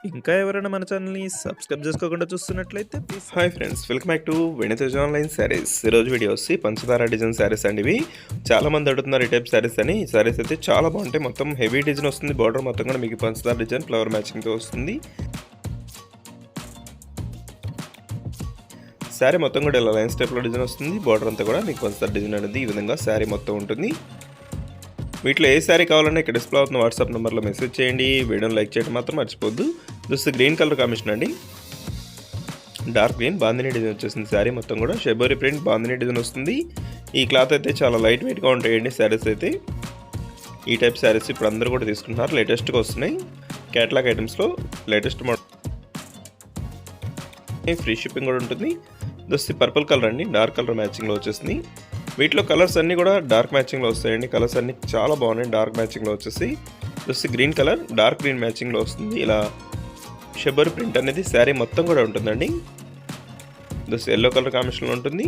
ఇంకా ఎవరైనా మన ఛానల్ని సబ్స్క్రైబ్ చేసుకోకుండా చూస్తున్నట్లయితే please. Hi friends, welcome back to వెను తేజ ఆన్లైన్ సారీస్. ఈరోజు వీడియో వచ్చి పంచదార డిజైన్ సారీస్ అండి. ఇవి చాలామంది అడుగుతున్నారు ఈ టైప్ సారీస్ అని. ఈ సారీస్ అయితే చాలా బాగుంటాయి. మొత్తం హెవీ డిజైన్ వస్తుంది. బార్డర్ మొత్తం కూడా మీకు పంచదార డిజైన్ ఫ్లవర్ మ్యాచింగ్తో వస్తుంది. శారీ మొత్తం కూడా ఇలా లైన్స్ టైప్లో డిజైన్ వస్తుంది. బార్డర్ అంతా కూడా మీకు పంచదార డిజైన్ అనేది ఈ విధంగా శారీ మొత్తం ఉంటుంది. వీటిలో ఏ శారీ కావాలన్నా ఇక్కడ డిస్ప్లే అవుతున్న వాట్సాప్ నెంబర్లో మెసేజ్ చేయండి. వీడియోని లైక్ చేయడం మాత్రం మర్చిపోద్దు. జస్ట్ గ్రీన్ కలర్ కాంబినేషన్ అండి. డార్క్ గ్రీన్ బాందినీ డిజైన్ వచ్చేసింది. శారీ మొత్తం కూడా షెబోరీ ప్రింట్ బాందినీ డిజైన్ వస్తుంది. ఈ క్లాత్ అయితే చాలా లైట్ వెయిట్గా ఉంటాయండి శారీస్ అయితే. ఈ టైప్ శారీస్ ఇప్పుడు అందరూ కూడా తీసుకుంటున్నారు. లేటెస్ట్గా వస్తున్నాయి. క్యాటలాగ్ ఐటమ్స్లో లేటెస్ట్ మోడల్. ఫ్రీ షిప్పింగ్ కూడా ఉంటుంది. జస్ట్ పర్పుల్ కలర్ అండి, డార్క్ కలర్ మ్యాచింగ్లో వచ్చేసింది. వీటిలో కలర్స్ అన్నీ కూడా డార్క్ మ్యాచింగ్లో వస్తాయండి. కలర్స్ అన్నీ చాలా బాగున్నాయి. డార్క్ మ్యాచింగ్లో వచ్చేసి just green colour dark green మ్యాచింగ్లో వస్తుంది. ఇలా షెబర్ ప్రింట్ అనేది శారీ మొత్తం కూడా ఉంటుందండి. జస్ట్ ఎల్లో కలర్ కాంబినేషన్లో ఉంటుంది.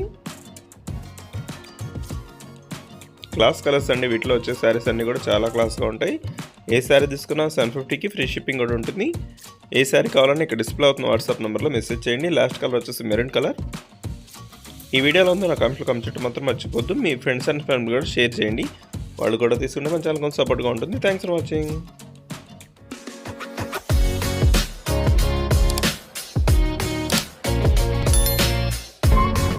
క్లాస్ కలర్స్ అండి. వీటిలో వచ్చే శారీస్ అన్నీ కూడా చాలా క్లాస్గా ఉంటాయి. ఏ శారీ తీసుకున్నా 750కి ఫ్రీ షిప్పింగ్ కూడా ఉంటుంది. ఏ శారీ కావాలన్నా ఇక్కడ డిస్ప్లే అవుతున్న వాట్సాప్ నెంబర్లో మెసేజ్ చేయండి. లాస్ట్ కలర్ వచ్చేసి మెరూన్ కలర్. ఈ వీడియోలో ఉందో నా కామెంట్లో కమెంట్ మాత్రం మర్చిపోద్దు. మీ ఫ్రెండ్స్ అండ్ ఫ్యామిలీ కూడా షేర్ చేయండి. వాళ్ళు కూడా తీసుకుంటే మన ఛానల్ కొంచెం సపోర్ట్గా ఉంటుంది. Thanks for watching.